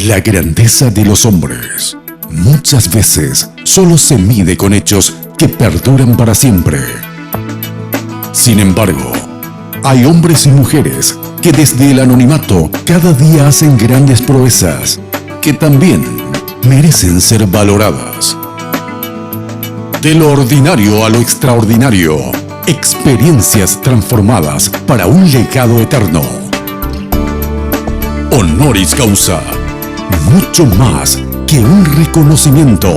La grandeza de los hombres muchas veces solo se mide con hechos que perduran para siempre. Sin embargo, hay hombres y mujeres que desde el anonimato cada día hacen grandes proezas que también merecen ser valoradas. De lo ordinario a lo extraordinario, experiencias transformadas para un legado eterno. Honoris causa, mucho más que un reconocimiento.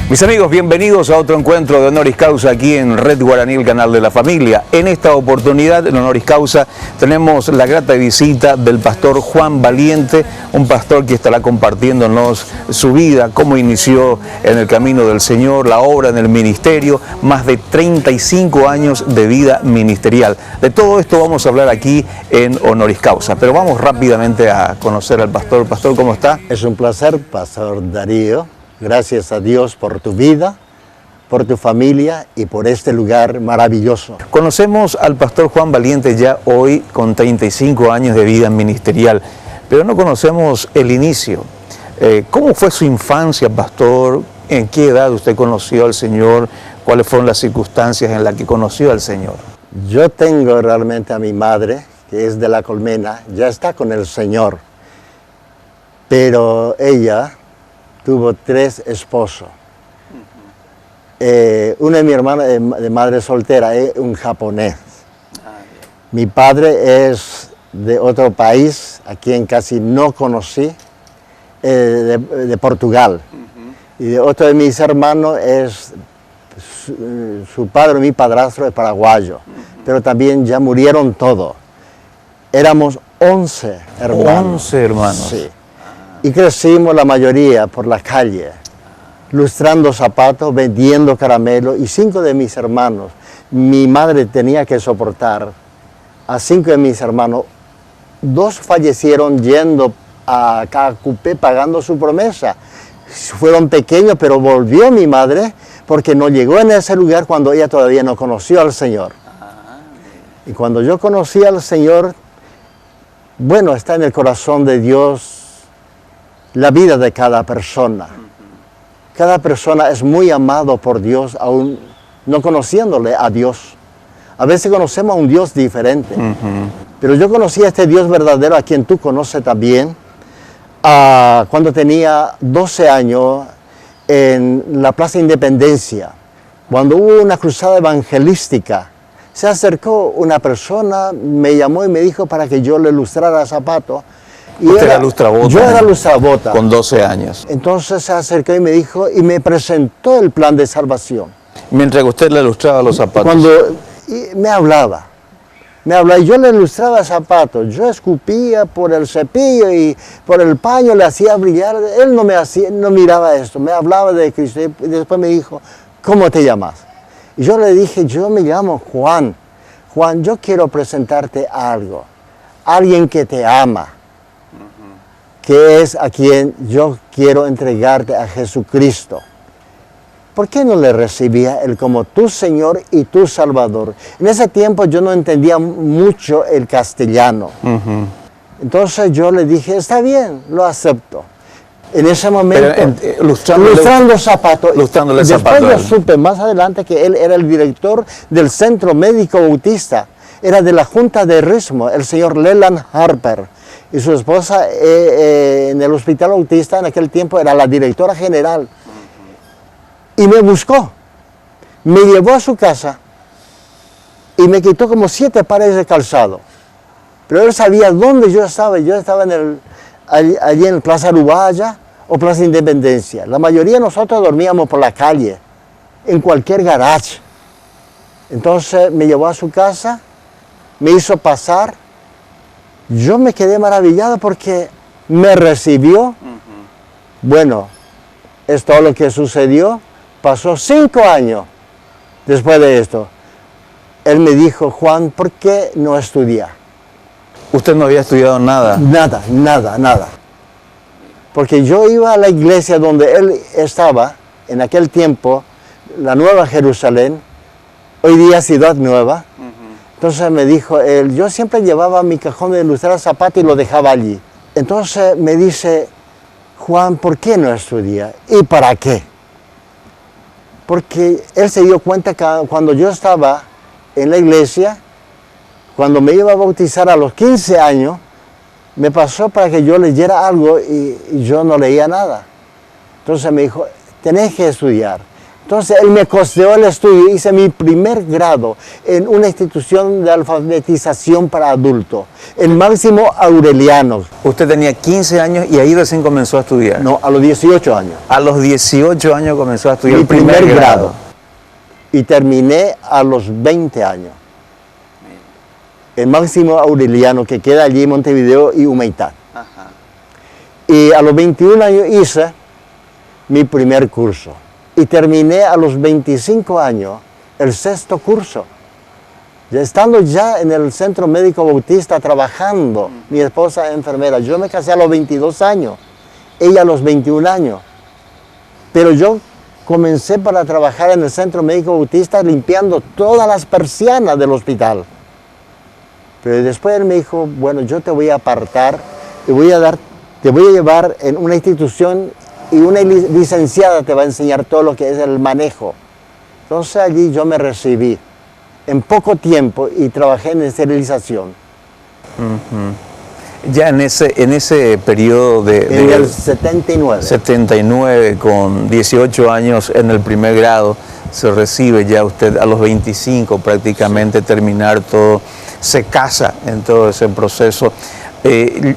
Mis amigos, bienvenidos a otro encuentro de Honoris Causa aquí en Red Guaraní, el canal de la familia. En esta oportunidad, en Honoris Causa, tenemos la grata visita del pastor Juan Valiente, un pastor que estará compartiéndonos su vida, cómo inició en el camino del Señor, la obra en el ministerio, más de 35 años de vida ministerial. De todo esto vamos a hablar aquí en Honoris Causa, pero vamos rápidamente a conocer al pastor. Pastor, ¿cómo está? Es un placer, Pastor Darío. Gracias a Dios por tu vida, por tu familia y por este lugar maravilloso. Conocemos al pastor Juan Valiente ya hoy con 35 años de vida ministerial, pero no conocemos el inicio. ¿Cómo fue su infancia, pastor? ¿En qué edad usted conoció al Señor? ¿Cuáles fueron las circunstancias en las que conoció al Señor? Yo tengo realmente a mi madre, que es de La Colmena, ya está con el Señor, pero ella tuvo 3 esposos. Uno de mi hermano de madre soltera es un japonés. Mi padre es de otro país, a quien casi no conocí, de Portugal. Y de otro de mis hermanos es su padre, mi padrastro, es paraguayo. Pero también ya murieron todos. Éramos 11 hermanos. 11 hermanos. Sí. Y crecimos la mayoría por la calle, lustrando zapatos, vendiendo caramelos, y 5 de mis hermanos, mi madre tenía que soportar a 5 de mis hermanos. 2 fallecieron yendo a Cacupé pagando su promesa. Fueron pequeños, pero volvió mi madre porque no llegó en ese lugar cuando ella todavía no conoció al Señor. Y cuando yo conocí al Señor, bueno, está en el corazón de Dios la vida de cada persona. Cada persona es muy amado por Dios, aún no conociéndole a Dios. A veces conocemos a un Dios diferente. Pero yo conocí a este Dios verdadero, a quien tú conoces también, cuando tenía 12 años en la Plaza Independencia. Cuando hubo una cruzada evangelística, se acercó una persona, me llamó y me dijo para que yo le lustrara zapatos. Usted era lustrabota. Yo era lustrabota. Con 12 años. Entonces se acercó y me dijo, y me presentó el plan de salvación. Mientras que usted le lustraba los zapatos. Y me hablaba, y yo le lustraba zapatos. Yo escupía por el cepillo y por el paño le hacía brillar. Él no miraba esto, me hablaba de Cristo. Y después me dijo, ¿cómo te llamas? Y yo le dije, yo me llamo Juan. Juan, yo quiero presentarte algo. Alguien que te ama, que es a quien yo quiero entregarte, a Jesucristo. ¿Por qué no le recibía Él como tu Señor y tu Salvador? En ese tiempo yo no entendía mucho el castellano. Entonces yo le dije, está bien, lo acepto. En ese momento, lustrando zapatos. Lustrándole Después zapatos. yo supe más adelante que él era el director del Centro Médico Bautista. Era de la Junta de Rismo, el señor Leland Harper. Y su esposa en el Hospital Bautista en aquel tiempo era la directora general. Y me buscó, me llevó a su casa y me quitó como 7 pares de calzado. Pero él sabía dónde yo estaba. Yo estaba allí en Plaza Uruguaya o Plaza Independencia. La mayoría de nosotros dormíamos por la calle, en cualquier garage. Entonces me llevó a su casa, me hizo pasar. Yo me quedé maravillado porque me recibió. Bueno, es todo lo que sucedió. Pasó 5 años después de esto. Él me dijo, Juan, ¿por qué no estudias? ¿Usted no había estudiado nada? Nada. Porque yo iba a la iglesia donde él estaba, en aquel tiempo, la Nueva Jerusalén, hoy día Ciudad Nueva. Entonces me dijo él, yo siempre llevaba mi cajón de ilustrar zapatos y lo dejaba allí. Entonces me dice, Juan, ¿por qué no estudia? ¿Y para qué? Porque él se dio cuenta que cuando yo estaba en la iglesia, cuando me iba a bautizar a los 15 años, me pasó para que yo leyera algo y yo no leía nada. Entonces me dijo, tenés que estudiar. Entonces él me costeó el estudio, hice mi primer grado en una institución de alfabetización para adultos, el Máximo Aureliano. Usted tenía 15 años y ahí recién comenzó a estudiar. No, a los 18 años. A los 18 años comenzó a estudiar Mi el primer grado. Y terminé a los 20 años. El Máximo Aureliano, que queda allí en Montevideo y Humaitá. Y a los 21 años hice mi primer curso. Y terminé a los 25 años el 6º curso. Ya estando ya en el Centro Médico Bautista trabajando, mi esposa es enfermera. Yo me casé a los 22 años, ella a los 21 años. Pero yo comencé para trabajar en el Centro Médico Bautista limpiando todas las persianas del hospital. Pero después él me dijo, bueno, yo te voy a apartar, te voy a llevar en una institución y una licenciada te va a enseñar todo lo que es el manejo. Entonces allí yo me recibí en poco tiempo y trabajé en esterilización. Ya en ese periodo En el 79. 79, con 18 años en el primer grado, se recibe ya usted a los 25 prácticamente terminar todo, se casa en todo ese proceso.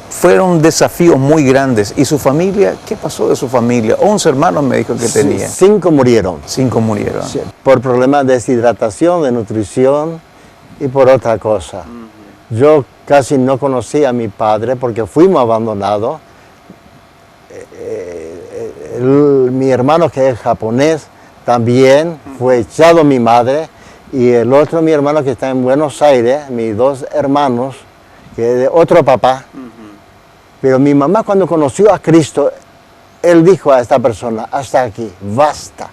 Fueron desafíos muy grandes. ¿Y su familia? ¿Qué pasó de su familia? 11 hermanos me dijo que tenía. 5 murieron. 5 murieron. Sí, por problemas de deshidratación, de nutrición y por otra cosa. Yo casi no conocí a mi padre porque fuimos abandonados. Mi hermano, que es japonés, también fue echado a mi madre. Y el otro, mi hermano, que está en Buenos Aires, mis 2 hermanos, que es de otro papá. Pero mi mamá, cuando conoció a Cristo, él dijo a esta persona, hasta aquí, basta.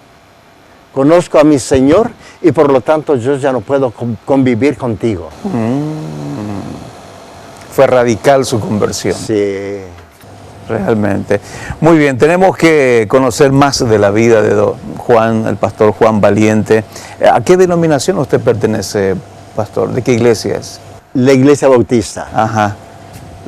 Conozco a mi Señor y por lo tanto yo ya no puedo convivir contigo. Fue radical su conversión. Sí. Realmente. Muy bien, tenemos que conocer más de la vida de Juan, el pastor Juan Valiente. ¿A qué denominación usted pertenece, pastor? ¿De qué iglesia es? La Iglesia Bautista. Ajá,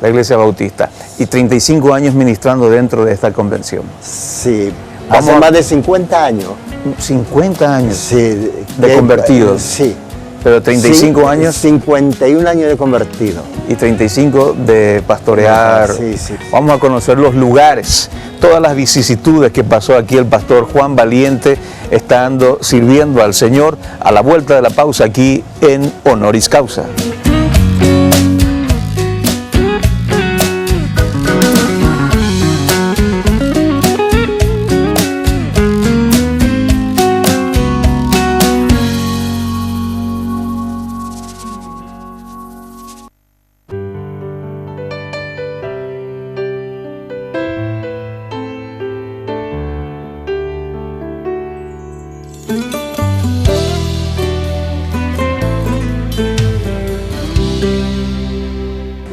la Iglesia Bautista. Y 35 años ministrando dentro de esta convención. Sí, hace más de 50 años. 50 años Sí, de convertidos. Sí. Pero 35 años 51 años de convertido. y 35 de pastorear. Sí, sí. Vamos a conocer los lugares, todas las vicisitudes que pasó aquí el pastor Juan Valiente, estando sirviendo al Señor a la vuelta de la pausa aquí en Honoris Causa.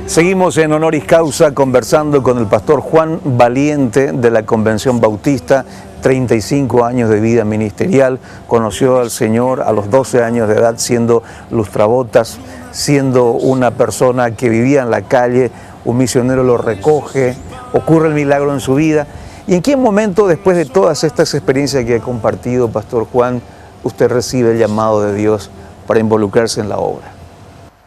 Seguimos en Honoris Causa conversando con el pastor Juan Valiente de la Convención Bautista, 35 años de vida ministerial, conoció al Señor a los 12 años de edad siendo lustrabotas, siendo una persona que vivía en la calle, un misionero lo recoge, ocurre el milagro en su vida. ¿Y en qué momento, después de todas estas experiencias que ha compartido, pastor Juan, usted recibe el llamado de Dios para involucrarse en la obra?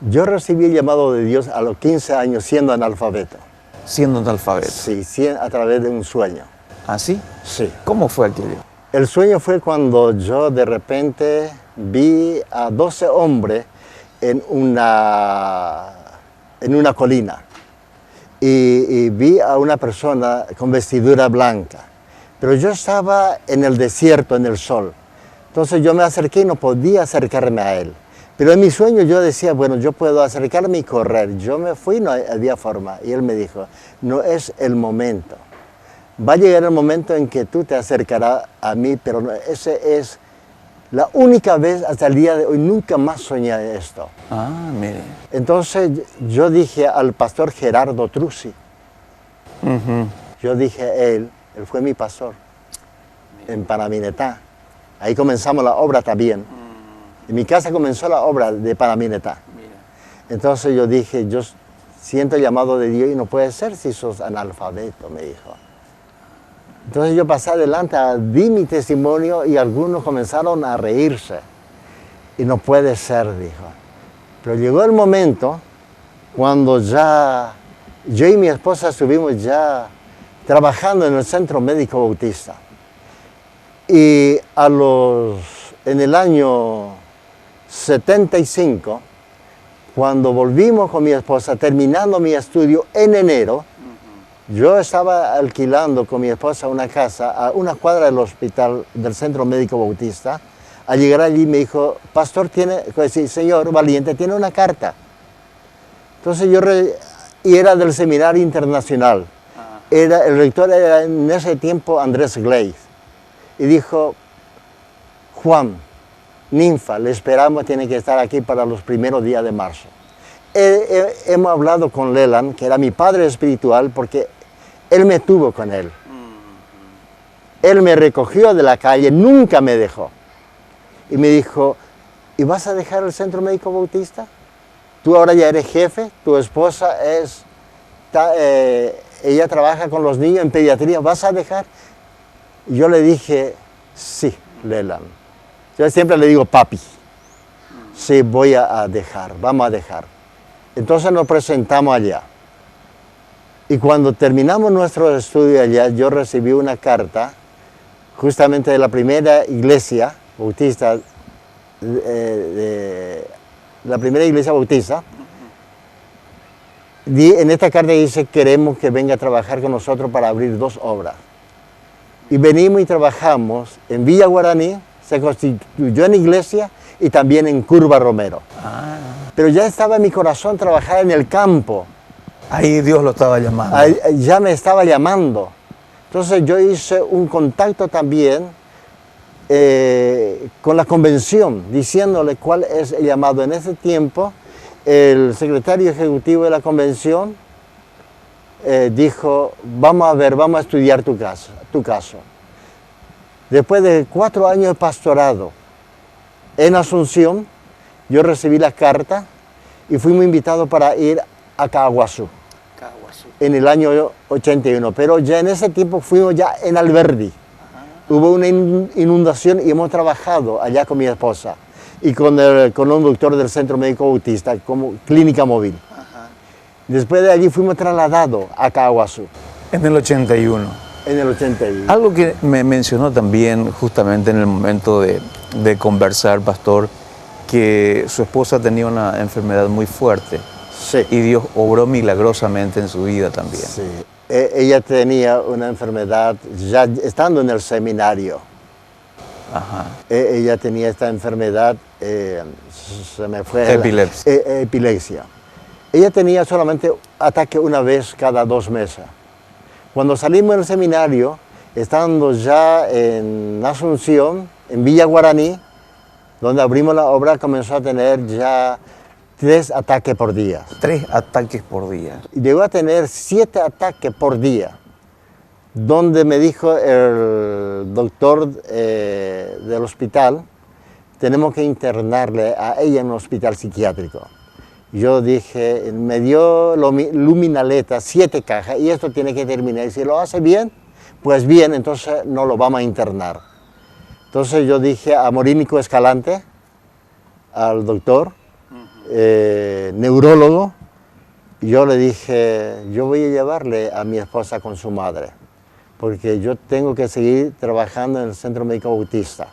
Yo recibí el llamado de Dios a los 15 años siendo analfabeto. Siendo analfabeto. Sí, a través de un sueño. ¿Ah, sí? Sí. ¿Cómo fue aquello? El sueño fue cuando yo de repente vi a 12 hombres en una colina y vi a una persona con vestidura blanca. Pero yo estaba en el desierto, en el sol. Entonces yo me acerqué y no podía acercarme a él. Pero en mi sueño yo decía, bueno, yo puedo acercarme y correr. Yo me fui, no había forma. Y él me dijo, no es el momento. va a llegar el momento en que tú te acercarás a mí, pero no, ese es la única vez hasta el día de hoy, nunca más soñé esto. Ah, mire. Entonces yo dije al pastor Gerardo Truzzi, yo dije él fue mi pastor en Panaminetá. Ahí comenzamos la obra también. En mi casa comenzó la obra de Panaminetá. Entonces yo dije, yo siento el llamado de Dios y no puede ser si sos analfabeto, me dijo. Entonces yo pasé adelante, di mi testimonio y algunos comenzaron a reírse. Y no puede ser, dijo. Pero llegó el momento cuando ya yo y mi esposa estuvimos ya trabajando en el Centro Médico Bautista. Y en el año 75, cuando volvimos con mi esposa, terminando mi estudio en enero, yo estaba alquilando con mi esposa una casa a una cuadra del hospital del Centro Médico Bautista. Al llegar allí me dijo, pastor, señor Valiente, tiene una carta. Entonces y era del Seminario Internacional. El rector era en ese tiempo Andrés Gleis. Y dijo, Juan, Ninfa, le esperamos, tiene que estar aquí para los primeros días de marzo. Hemos hablado con Leland, que era mi padre espiritual, porque él me tuvo con él. Él me recogió de la calle, nunca me dejó. Y me dijo, ¿y vas a dejar el Centro Médico Bautista? Tú ahora ya eres jefe, tu esposa ella trabaja con los niños en pediatría, ¿vas a dejar? Y yo le dije, sí, Leland. Yo siempre le digo, papi, sí, voy a dejar, vamos a dejar. Entonces nos presentamos allá. Y cuando terminamos nuestro estudio allá, yo recibí una carta justamente de la primera iglesia bautista, la primera iglesia bautista. En esta carta dice, queremos que venga a trabajar con nosotros para abrir 2 obras. Y venimos y trabajamos en Villa Guaraní, se constituyó en iglesia y también en Curva Romero. Pero ya estaba en mi corazón trabajar en el campo. Ahí Dios lo estaba llamando. Ya me estaba llamando. Entonces yo hice un contacto también con la convención, diciéndole cuál es el llamado. En ese tiempo, el secretario ejecutivo de la convención dijo, vamos a estudiar tu caso. Después de 4 años de pastorado en Asunción, yo recibí la carta y fuimos invitados para ir a Caguazú en el año 81. Pero ya en ese tiempo fuimos ya en Alberdi. Hubo una inundación y hemos trabajado allá con mi esposa y con un doctor del Centro Médico Bautista como clínica móvil. Después de allí fuimos trasladados a Caguazú. En el 81. En el 81. Algo que me mencionó también justamente en el momento de conversar, pastor, que su esposa tenía una enfermedad muy fuerte. Sí. Y Dios obró milagrosamente en su vida también. Sí. Ella tenía una enfermedad ya estando en el seminario. Ella tenía esta enfermedad, se me fue... Epilepsia. Ella tenía solamente ataque una vez cada 2 meses. Cuando salimos del seminario, estando ya en Asunción, en Villa Guaraní, donde abrimos la obra, comenzó a tener ya 3 ataques por día. 3 ataques por día. Llegó a tener 7 ataques por día, donde me dijo el doctor del hospital, tenemos que internarle a ella en un hospital psiquiátrico. Yo dije, me dio luminaleta, 7 cajas, y esto tiene que terminar. Y si lo hace bien, pues bien, entonces no lo vamos a internar. Entonces yo dije a Morínico Escalante, al doctor, neurólogo, yo le dije, yo voy a llevarle a mi esposa con su madre, porque yo tengo que seguir trabajando en el Centro Médico Bautista.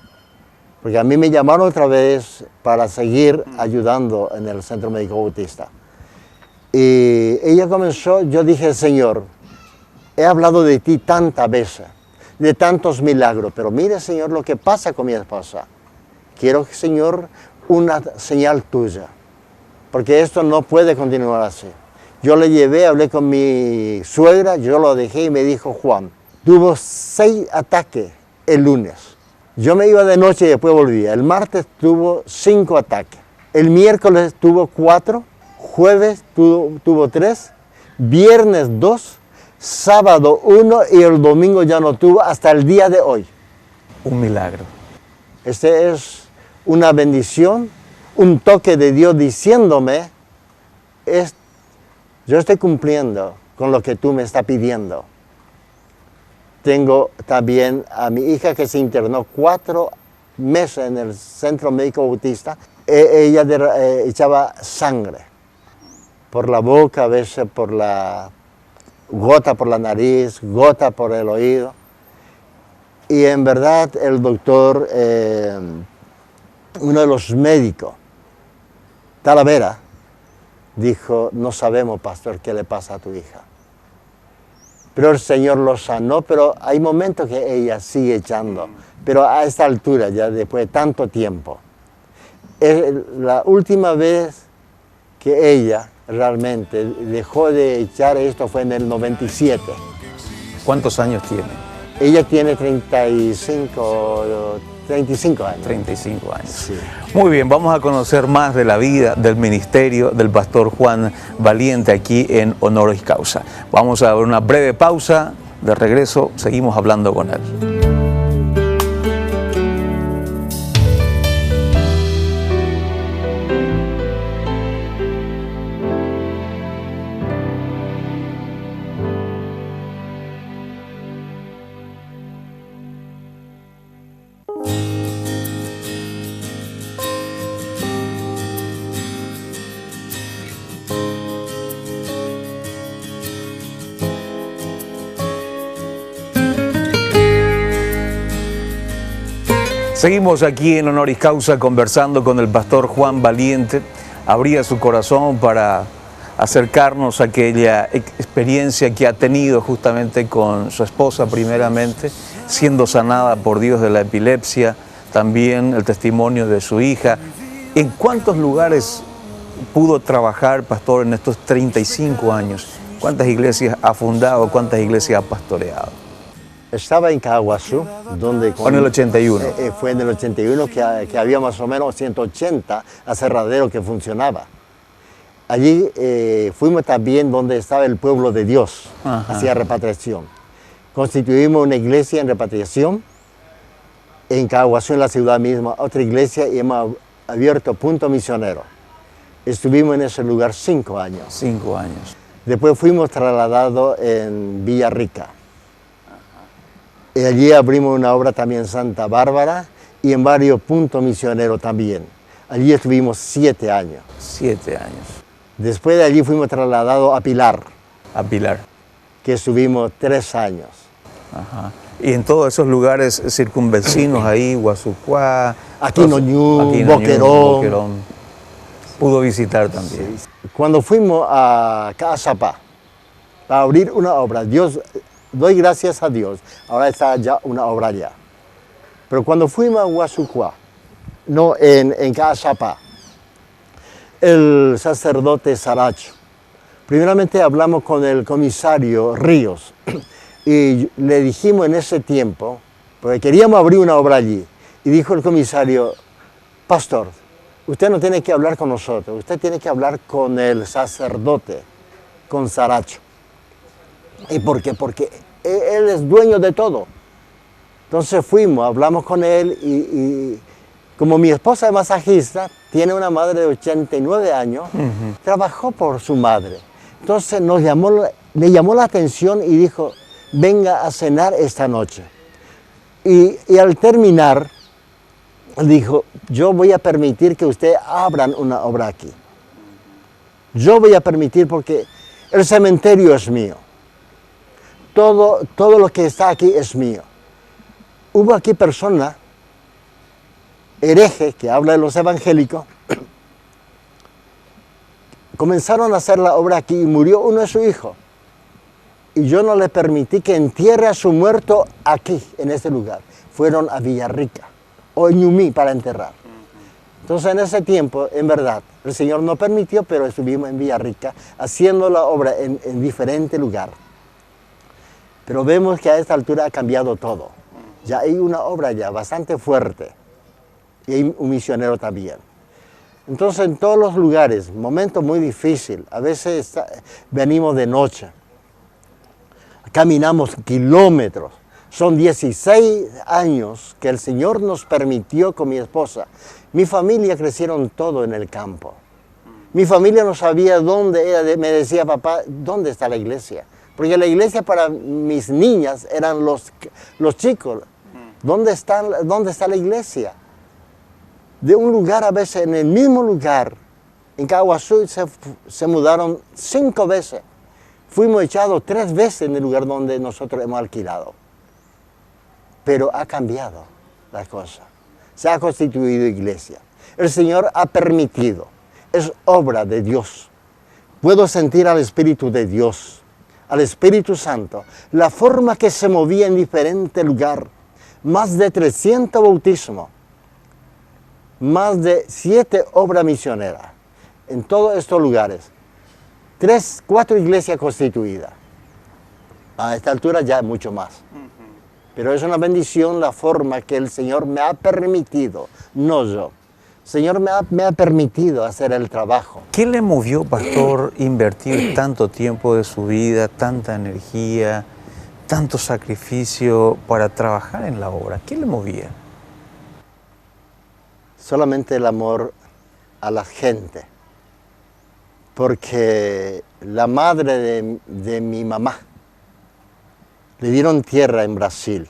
Porque a mí me llamaron otra vez para seguir ayudando en el Centro Médico Bautista. Y ella comenzó, yo dije, Señor, he hablado de ti tantas veces, de tantos milagros, pero mire, Señor, lo que pasa con mi esposa. Quiero, Señor, una señal tuya, porque esto no puede continuar así. Yo le llevé, hablé con mi suegra, yo lo dejé y me dijo, Juan, tuvo 6 ataques el lunes. Yo me iba de noche y después volvía. El martes tuvo 5 ataques. El miércoles tuvo 4. Jueves tuvo 3. Viernes 2. Sábado 1 y el domingo ya no tuvo hasta el día de hoy. Un milagro. Este es una bendición, un toque de Dios diciéndome, yo estoy cumpliendo con lo que tú me estás pidiendo. Tengo también a mi hija que se internó 4 meses en el Centro Médico Bautista. Ella echaba sangre por la boca, a veces por la gota por la nariz, gota por el oído. Y en verdad el doctor, uno de los médicos, Talavera, dijo, no sabemos, pastor, qué le pasa a tu hija. Pero el Señor lo sanó, pero hay momentos que ella sigue echando. Pero a esta altura, ya después de tanto tiempo, la última vez que ella realmente dejó de echar esto fue en el 97. ¿Cuántos años tiene? Ella tiene 35 años. 35 años. Sí. Muy bien, vamos a conocer más de la vida, del ministerio del pastor Juan Valiente aquí en Honoris Causa. Vamos a ver una breve pausa, de regreso seguimos hablando con él. Seguimos aquí en Honoris Causa conversando con el pastor Juan Valiente. Abría su corazón para acercarnos a aquella experiencia que ha tenido justamente con su esposa primeramente, siendo sanada por Dios de la epilepsia, también el testimonio de su hija. ¿En cuántos lugares pudo trabajar, pastor, en estos 35 años? ¿Cuántas iglesias ha fundado? ¿Cuántas iglesias ha pastoreado? Estaba en Caguazú, donde... Fue en el 81. Fue en el 81 que había más o menos 180 aserraderos que funcionaba. Allí fuimos también donde estaba el pueblo de Dios, hacía repatriación. Constituimos una iglesia en repatriación, en Caguazú, en la ciudad misma, otra iglesia, y hemos abierto punto misionero. Estuvimos en ese lugar 5 años. 5 años. Después fuimos trasladados en Villarrica. Y allí abrimos una obra también en Santa Bárbara y en varios puntos misioneros también. Allí estuvimos 7 años. 7 años. Después de allí fuimos trasladados a Pilar. A Pilar. Que estuvimos 3 años. Ajá. Y en todos esos lugares circunvecinos ahí, Guasucuá, Aquinoñú, Boquerón. Pudo visitar también. Sí. Cuando fuimos a Caazapá para abrir una obra, doy gracias a Dios, ahora está ya una obra allá. Pero cuando fuimos a Guasucuá, no, en Caazapá, el sacerdote Saracho, primeramente hablamos con el comisario Ríos y le dijimos en ese tiempo, porque queríamos abrir una obra allí, y dijo el comisario, pastor, usted no tiene que hablar con nosotros, usted tiene que hablar con el sacerdote, con Saracho. ¿Y por qué? Porque él es dueño de todo. Entonces fuimos, hablamos con él y como mi esposa es masajista, tiene una madre de 89 años, trabajó por su madre. Entonces le llamó la atención y dijo, venga a cenar esta noche. Y al terminar, dijo, yo voy a permitir que ustedes abran una obra aquí. Yo voy a permitir porque el cementerio es mío. Todo lo que está aquí es mío. Hubo aquí personas, herejes, que habla de los evangélicos, comenzaron a hacer la obra aquí y murió uno de sus hijos. Y yo no le permití que entierre a su muerto aquí, en este lugar. Fueron a Villarrica o Ñumí para enterrar. Entonces en ese tiempo, en verdad, el Señor no permitió, pero estuvimos en Villarrica haciendo la obra en diferente lugar. Pero vemos que a esta altura ha cambiado todo. Ya hay una obra ya bastante fuerte y hay un misionero también. Entonces en todos los lugares, momento muy difícil, a veces venimos de noche, caminamos kilómetros. Son 16 años que el Señor nos permitió con mi esposa. Mi familia crecieron todo en el campo. Mi familia no sabía dónde era. Me decía, papá, ¿dónde está la iglesia? Porque la iglesia para mis niñas eran los chicos. ¿Dónde está la iglesia? De un lugar a veces, en el mismo lugar, en Caguazú se mudaron 5 veces. Fuimos echados 3 veces en el lugar donde nosotros hemos alquilado. Pero ha cambiado la cosa. Se ha constituido iglesia. El Señor ha permitido. Es obra de Dios. Puedo sentir al Espíritu de Dios, al Espíritu Santo, la forma que se movía en diferente lugar. Más de 300 bautismos, más de 7 obras misioneras en todos estos lugares. 3, 4 iglesias constituidas. A esta altura ya es mucho más. Pero es una bendición la forma que el Señor me ha permitido, no yo. El Señor me ha permitido hacer el trabajo. ¿Qué le movió, pastor, invertir tanto tiempo de su vida, tanta energía, tanto sacrificio para trabajar en la obra? ¿Qué le movía? Solamente el amor a la gente. Porque la madre de mi mamá le dieron tierra en Brasil.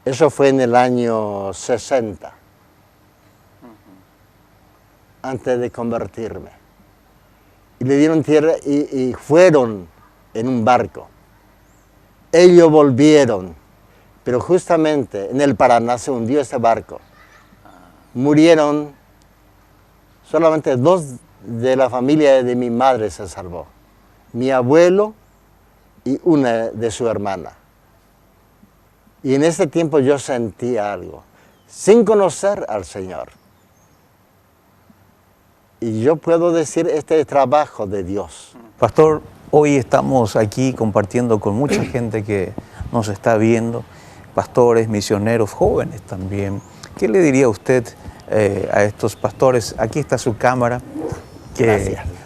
Eso fue en el año 60, antes de convertirme. Y le dieron tierra y fueron en un barco. Ellos volvieron, pero justamente en el Paraná se hundió ese barco. Murieron solamente 2 de la familia de mi madre se salvó. Mi abuelo y una de su hermana. Y en ese tiempo yo sentí algo, sin conocer al Señor. Y yo puedo decir, este trabajo de Dios. Pastor, hoy estamos aquí compartiendo con mucha gente que nos está viendo, pastores, misioneros, jóvenes también. ¿Qué le diría usted a estos pastores? Aquí está su cámara,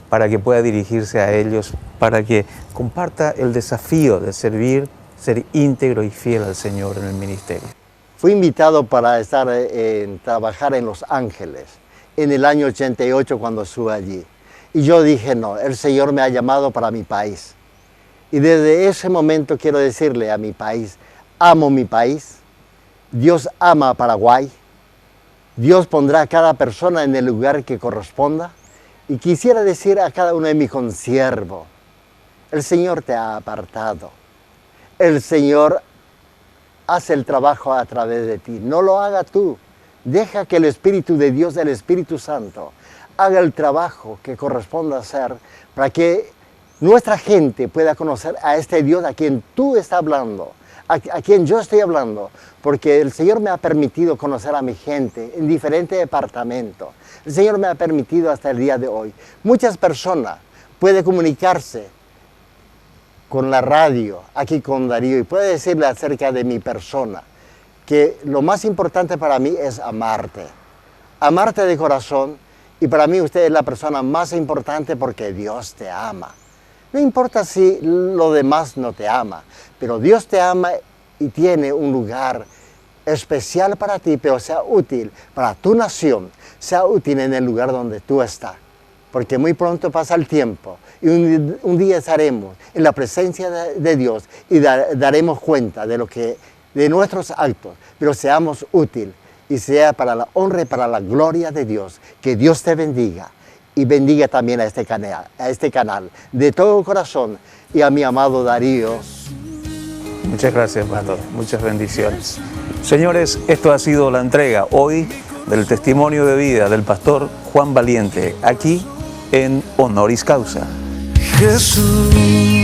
para que pueda dirigirse a ellos, para que comparta el desafío de servir, ser íntegro y fiel al Señor en el ministerio. Fui invitado para trabajar en Los Ángeles en el año 88 cuando estuve allí. Y yo dije, no, el Señor me ha llamado para mi país. Y desde ese momento quiero decirle a mi país, amo mi país, Dios ama a Paraguay, Dios pondrá a cada persona en el lugar que corresponda. Y quisiera decir a cada uno de mis consiervos, el Señor te ha apartado. El Señor hace el trabajo a través de ti. No lo haga tú. Deja que el Espíritu de Dios, el Espíritu Santo, haga el trabajo que corresponde hacer para que nuestra gente pueda conocer a este Dios a quien tú estás hablando, a quien yo estoy hablando, porque el Señor me ha permitido conocer a mi gente en diferentes departamentos. El Señor me ha permitido hasta el día de hoy. Muchas personas pueden comunicarse con la radio, aquí con Darío, y puede decirle acerca de mi persona, que lo más importante para mí es amarte. Amarte de corazón, y para mí usted es la persona más importante porque Dios te ama. No importa si lo demás no te ama, pero Dios te ama y tiene un lugar especial para ti, pero sea útil para tu nación, sea útil en el lugar donde tú estás. Porque muy pronto pasa el tiempo y un día estaremos en la presencia de Dios y daremos cuenta de nuestros actos, pero seamos útiles y sea para la honra y para la gloria de Dios. Que Dios te bendiga y bendiga también a este canal de todo corazón y a mi amado Darío. Muchas gracias, pastor. Muchas bendiciones. Señores, esto ha sido la entrega hoy del testimonio de vida del pastor Juan Valiente, aquí en Honoris Causa. Jesús.